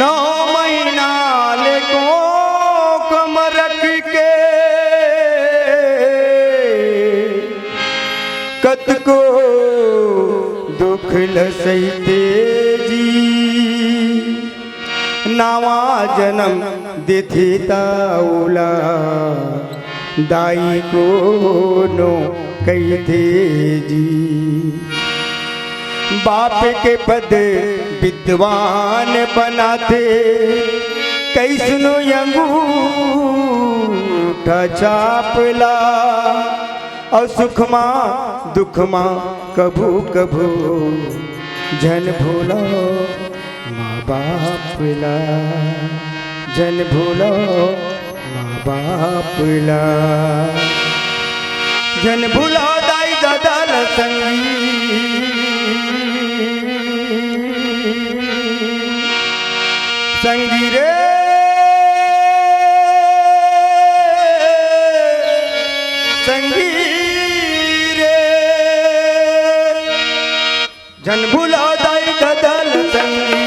9 महीना ले कोकम रख के कत को दुख लसैते जी नावा जन्म देथे ताउला दाई को नो कहते जी बाप के पद विद्वान बनाते कैसनो अंगूठा छापला और सुखमा दुखमा कभू कभू जन भूलो माँ बाप ला जन भूलो माँ बाप ला जन भूलो दाई दादा न संगी संगी रे संगी रे जन भूला दाई ददल संगी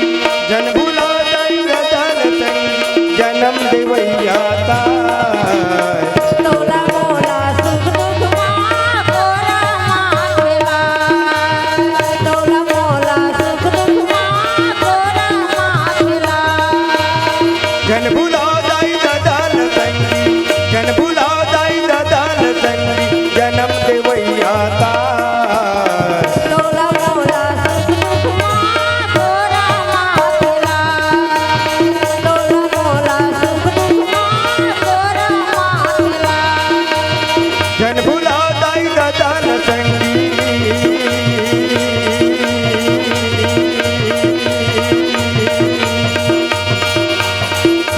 जन भूला दाई ददल संगी जन्म देवैया ता जन भूला दाई ददल संगी जन भूला दाई ददल संगी जन्म देवैया ता जन भूला दाई ददल संगी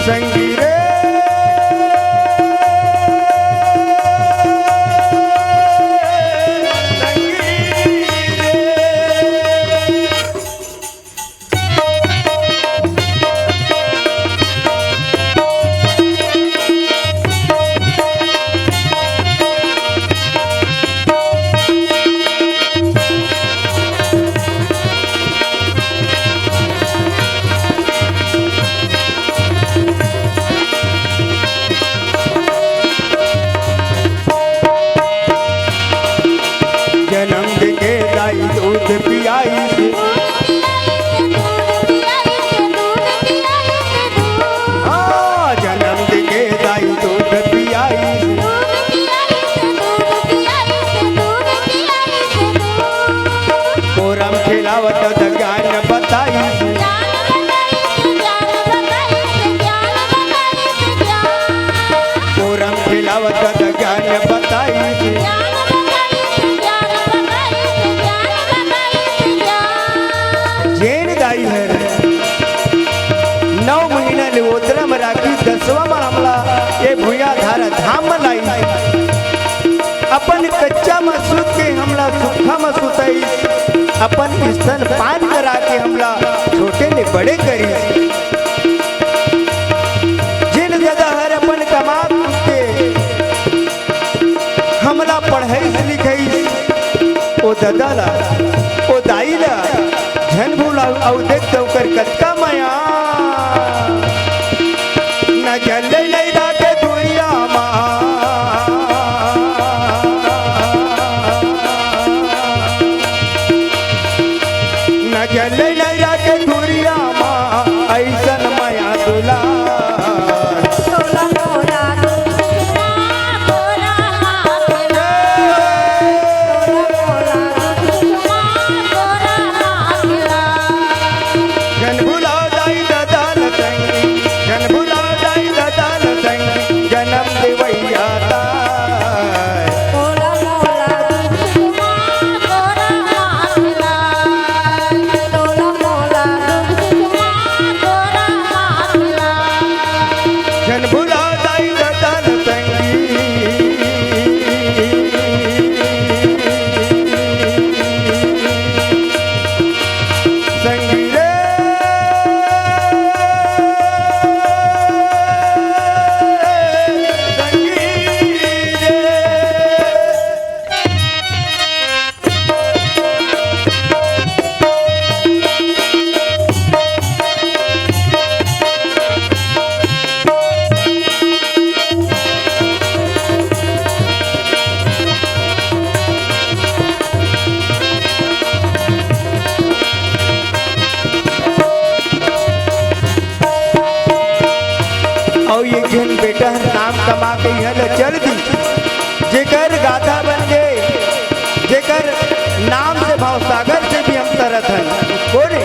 संगी रे जन्म देके दाई दूध पियाई हाँ जन्म देके दाई दूध पियाई कोरम खिलावत ज्ञान बताई कोरम खिलावत ज्ञान बताई जैन दाई है 9 महीना ले ओतरा में राखी 10वां मामला ये भूया धारा धाम में लाई अपन कच्चा मसूद के हमला सुखा मसूताई अपन स्तन पान करा के हमला छोटे ने बड़े करी जिन जगह हर अपन कमा के हमला पढ़ाई लिखाई ओ ददाला ओ दाईला जन भूला औ देख तो कर कतका माया न जले नहीं राके दुनिया माँ न जले नहीं राके दुनिया माँ ऐसन माया दुला जन भूला दाई कमा के हल चल दी जेकर गाथा बन गए जेकर नाम से भाव सागर से भी हम तरत हैं बोले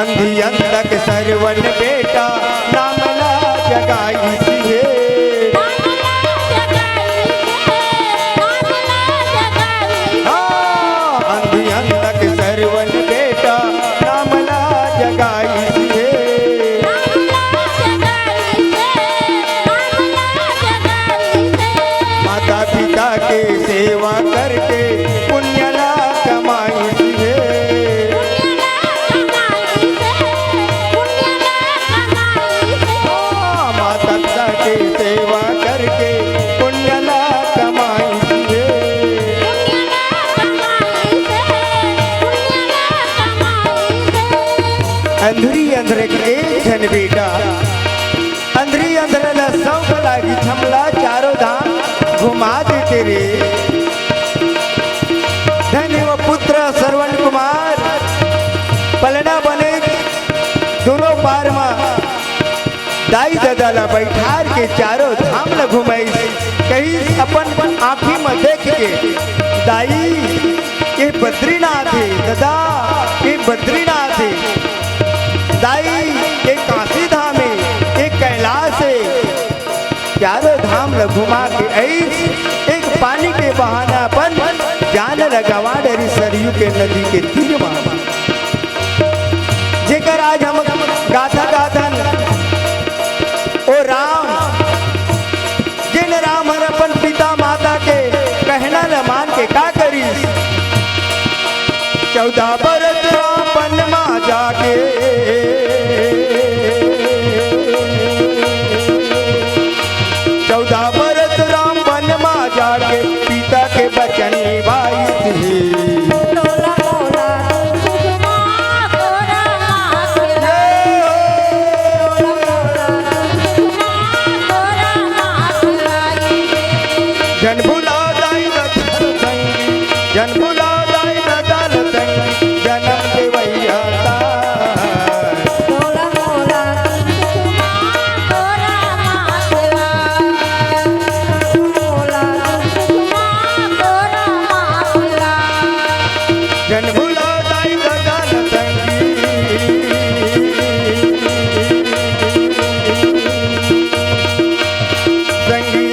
अंधी अंधक सरवन बेटा नाम ला जगाई है अंधी अंधक सरवन बेटा नाम ला जगाई है माता पिता के सेवा करके पुण्य ला कमाई है माता पिता के सेवा करके पुण्य ला कमाई है अंधरी अंधरे के जन बेटा अंधरी अंधरला सब लागी छमला चारों धाम घुमा दे तेरे धन्य वो पुत्र श्रवण कुमार पलना बने दोनों पार में दाई ददाला बैठार के चारों धाम न घुमाई कहीं अपन आँखी में देख के दाई ये बद्रीनाथ है दादा ये बद्रीनाथ है दाई ये काशी धाम है ये कैलाश है चारों धाम न घुमा के एक पानी के बहाना पर जान लगावा डरी सरयू के नदी के तीर में जेकर आज हम गाथा गाथन ओ राम जिन राम हर अपन पिता माता के कहना न मान के का करी 14 बरस राम वन में जाके 14 बरस राम वन में जाके पिता के बचन निभाई थी जन भुला दाई ददल संगी जन भुला दाई ददल संगी जन्म देवैया जन भुला दाई ददल संगी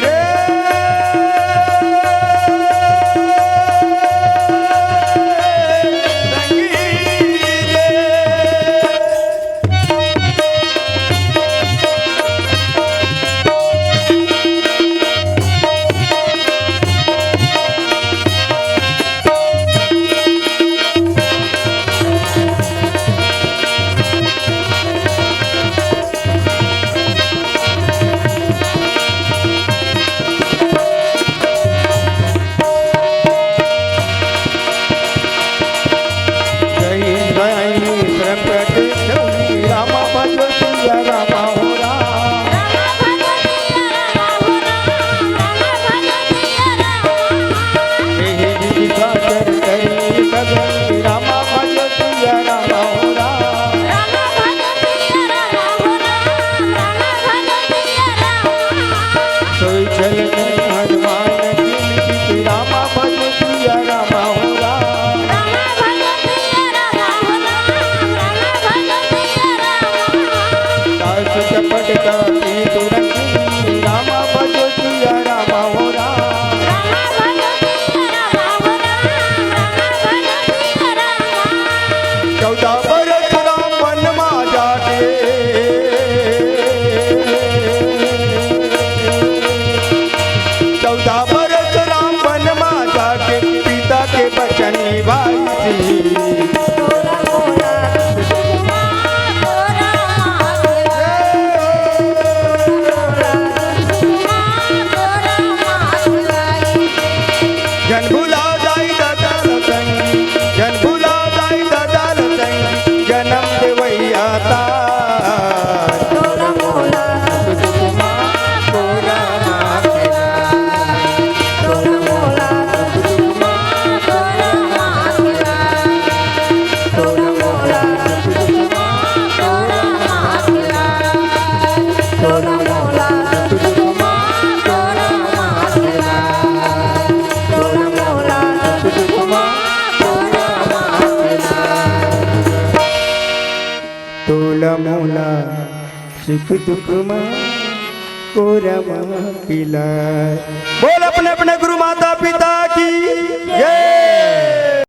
रे Mola. तोला मोला सुख दुख माँ कोरमा पिला। बोल अपने अपने गुरु माता पिता की जय।